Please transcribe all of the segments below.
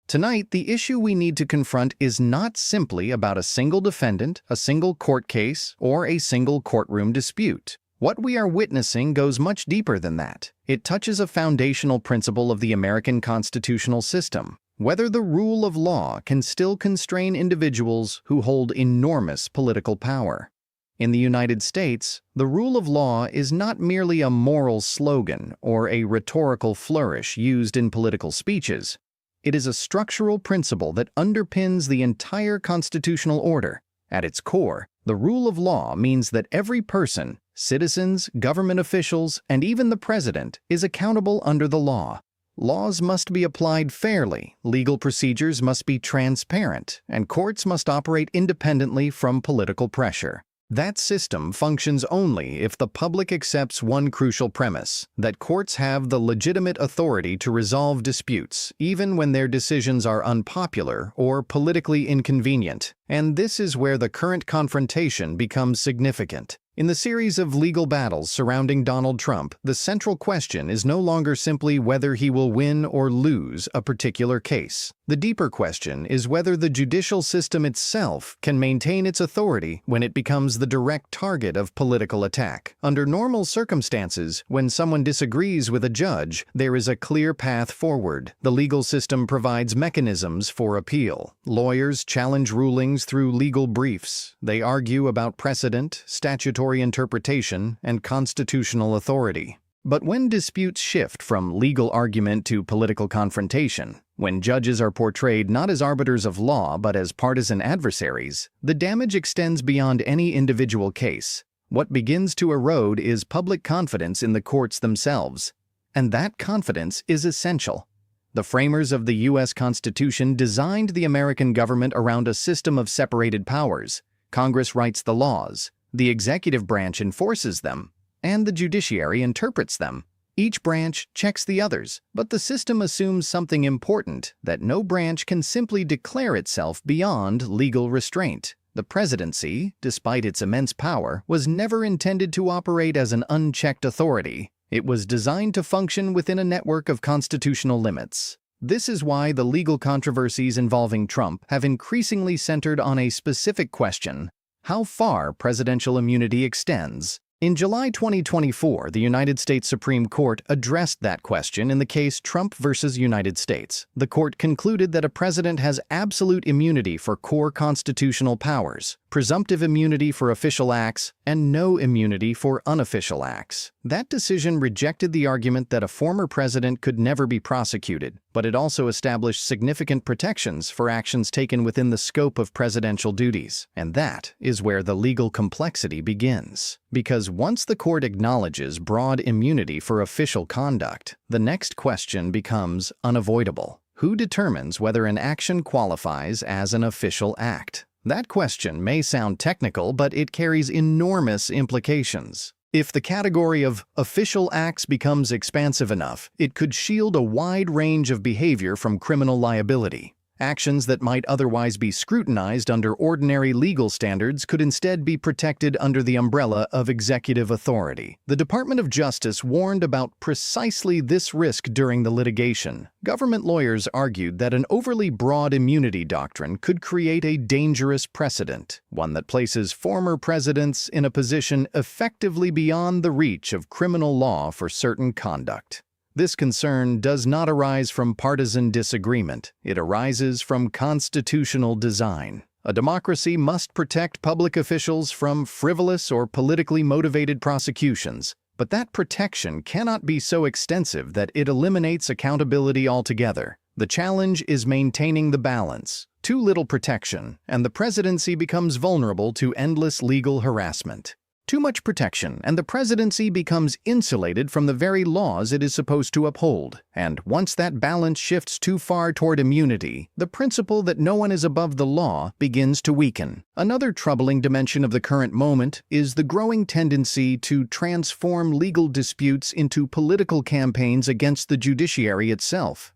Tonight, the issue we need to confront is not simply about a single defendant, a single court case, or a single courtroom dispute. What we are witnessing goes much deeper than that. It touches a foundational principle of the American constitutional system: whether the rule of law can still constrain individuals who hold enormous political power. In the United States, the rule of law is not merely a moral slogan or a rhetorical flourish used in political speeches. It is a structural principle that underpins the entire constitutional order. At its core, the rule of law means that every person, citizens, government officials, and even the president, is accountable under the law. Laws must be applied fairly, legal procedures must be transparent, and courts must operate independently from political pressure. That system functions only if the public accepts one crucial premise: that courts have the legitimate authority to resolve disputes, even when their decisions are unpopular or politically inconvenient. And this is where the current confrontation becomes significant. In the series of legal battles surrounding Donald Trump, the central question is no longer simply whether he will win or lose a particular case. The deeper question is whether the judicial system itself can maintain its authority when it becomes the direct target of political attack. Under normal circumstances, when someone disagrees with a judge, there is a clear path forward. The legal system provides mechanisms for appeal. Lawyers challenge rulings through legal briefs. They argue about precedent, statutory interpretation, and constitutional authority. But when disputes shift from legal argument to political confrontation, when judges are portrayed not as arbiters of law but as partisan adversaries, the damage extends beyond any individual case. What begins to erode is public confidence in the courts themselves. And that confidence is essential. The framers of the U.S. Constitution designed the American government around a system of separated powers. Congress writes the laws, the executive branch enforces them, and the judiciary interprets them. Each branch checks the others, but the system assumes something important: that no branch can simply declare itself beyond legal restraint. The presidency, despite its immense power, was never intended to operate as an unchecked authority. It was designed to function within a network of constitutional limits. This is why the legal controversies involving Trump have increasingly centered on a specific question: how far presidential immunity extends. In July 2024, the United States Supreme Court addressed that question in the case Trump versus United States. The court concluded that a president has absolute immunity for core constitutional powers, presumptive immunity for official acts, and no immunity for unofficial acts. That decision rejected the argument that a former president could never be prosecuted, but it also established significant protections for actions taken within the scope of presidential duties. And that is where the legal complexity begins. Because once the court acknowledges broad immunity for official conduct, the next question becomes unavoidable. Who determines whether an action qualifies as an official act? That question may sound technical, but it carries enormous implications. If the category of official acts becomes expansive enough, it could shield a wide range of behavior from criminal liability. Actions that might otherwise be scrutinized under ordinary legal standards could instead be protected under the umbrella of executive authority. The Department of Justice warned about precisely this risk during the litigation. Government lawyers argued that an overly broad immunity doctrine could create a dangerous precedent, one that places former presidents in a position effectively beyond the reach of criminal law for certain conduct. This concern does not arise from partisan disagreement. It arises from constitutional design. A democracy must protect public officials from frivolous or politically motivated prosecutions, but that protection cannot be so extensive that it eliminates accountability altogether. The challenge is maintaining the balance. Too little protection, and the presidency becomes vulnerable to endless legal harassment. Too much protection, and the presidency becomes insulated from the very laws it is supposed to uphold. And once that balance shifts too far toward immunity, the principle that no one is above the law begins to weaken. Another troubling dimension of the current moment is the growing tendency to transform legal disputes into political campaigns against the judiciary itself.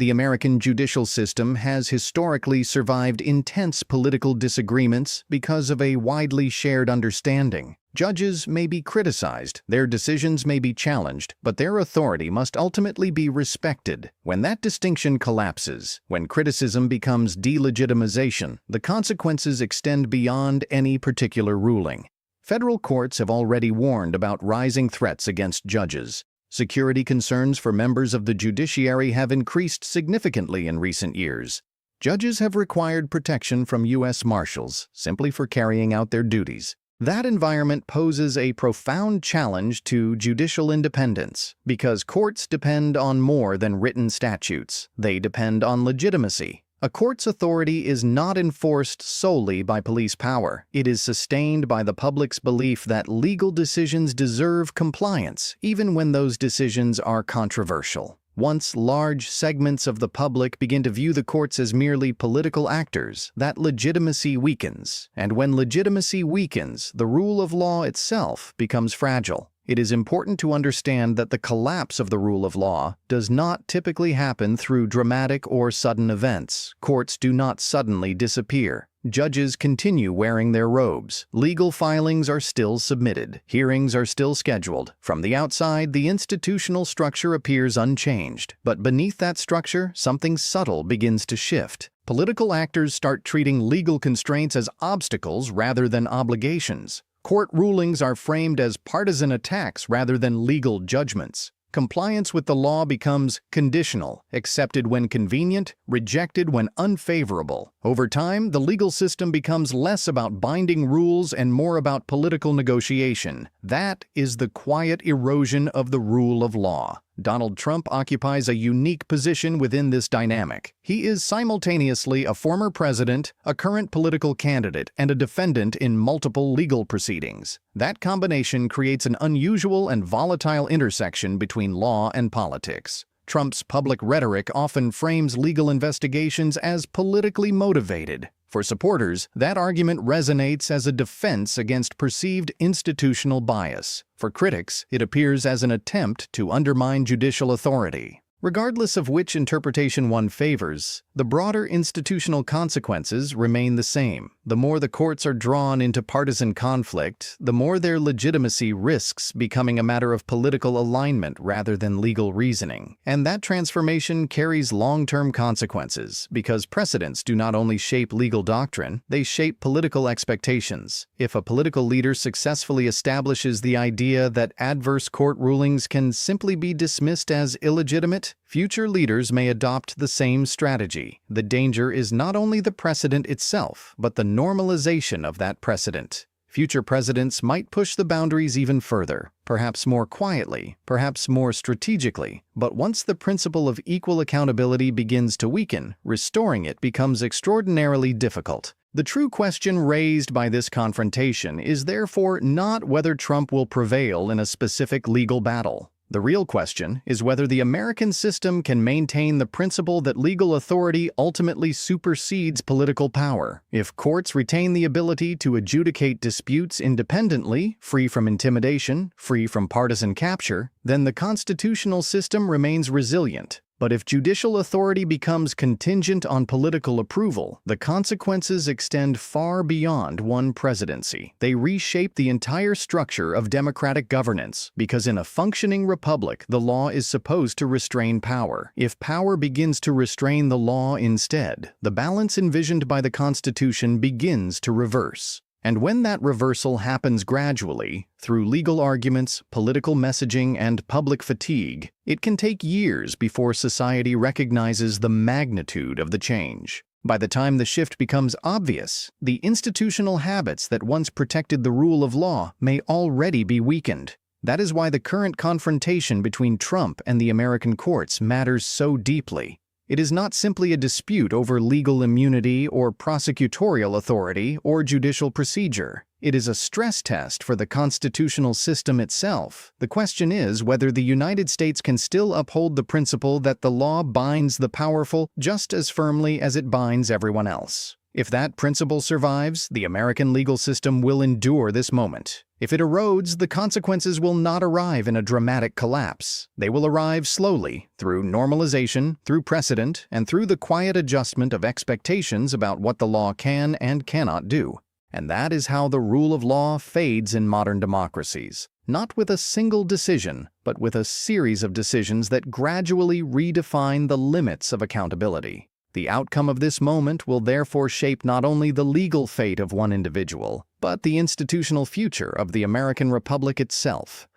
The American judicial system has historically survived intense political disagreements because of a widely shared understanding. Judges may be criticized, their decisions may be challenged, but their authority must ultimately be respected. When that distinction collapses, when criticism becomes delegitimization, the consequences extend beyond any particular ruling. Federal courts have already warned about rising threats against judges. Security concerns for members of the judiciary have increased significantly in recent years. Judges have required protection from U.S. Marshals simply for carrying out their duties. That environment poses a profound challenge to judicial independence because courts depend on more than written statutes. They depend on legitimacy. A court's authority is not enforced solely by police power. It is sustained by the public's belief that legal decisions deserve compliance, even when those decisions are controversial. Once large segments of the public begin to view the courts as merely political actors, that legitimacy weakens. And when legitimacy weakens, the rule of law itself becomes fragile. It is important to understand that the collapse of the rule of law does not typically happen through dramatic or sudden events. Courts do not suddenly disappear. Judges continue wearing their robes. Legal filings are still submitted. Hearings are still scheduled. From the outside, the institutional structure appears unchanged. But beneath that structure, something subtle begins to shift. Political actors start treating legal constraints as obstacles rather than obligations. Court rulings are framed as partisan attacks rather than legal judgments. Compliance with the law becomes conditional, accepted when convenient, rejected when unfavorable. Over time, the legal system becomes less about binding rules and more about political negotiation. That is the quiet erosion of the rule of law. Donald Trump occupies a unique position within this dynamic. He is simultaneously a former president, a current political candidate, and a defendant in multiple legal proceedings. That combination creates an unusual and volatile intersection between law and politics. Trump's public rhetoric often frames legal investigations as politically motivated. For supporters, that argument resonates as a defense against perceived institutional bias. For critics, it appears as an attempt to undermine judicial authority. Regardless of which interpretation one favors, the broader institutional consequences remain the same. The more the courts are drawn into partisan conflict, the more their legitimacy risks becoming a matter of political alignment rather than legal reasoning. And that transformation carries long-term consequences because precedents do not only shape legal doctrine, they shape political expectations. If a political leader successfully establishes the idea that adverse court rulings can simply be dismissed as illegitimate, future leaders may adopt the same strategy. The danger is not only the precedent itself, but the normalization of that precedent. Future presidents might push the boundaries even further, perhaps more quietly, perhaps more strategically, but once the principle of equal accountability begins to weaken, restoring it becomes extraordinarily difficult. The true question raised by this confrontation is therefore not whether Trump will prevail in a specific legal battle. The real question is whether the American system can maintain the principle that legal authority ultimately supersedes political power. If courts retain the ability to adjudicate disputes independently, free from intimidation, free from partisan capture, then the constitutional system remains resilient. But if judicial authority becomes contingent on political approval, the consequences extend far beyond one presidency. They reshape the entire structure of democratic governance, because in a functioning republic, the law is supposed to restrain power. If power begins to restrain the law instead, the balance envisioned by the Constitution begins to reverse. And when that reversal happens gradually, through legal arguments, political messaging, and public fatigue, it can take years before society recognizes the magnitude of the change. By the time the shift becomes obvious, the institutional habits that once protected the rule of law may already be weakened. That is why the current confrontation between Trump and the American courts matters so deeply. It is not simply a dispute over legal immunity or prosecutorial authority or judicial procedure. It is a stress test for the constitutional system itself. The question is whether the United States can still uphold the principle that the law binds the powerful just as firmly as it binds everyone else. If that principle survives, the American legal system will endure this moment. If it erodes, the consequences will not arrive in a dramatic collapse. They will arrive slowly, through normalization, through precedent, and through the quiet adjustment of expectations about what the law can and cannot do. And that is how the rule of law fades in modern democracies. Not with a single decision, but with a series of decisions that gradually redefine the limits of accountability. The outcome of this moment will therefore shape not only the legal fate of one individual, but the institutional future of the American Republic itself.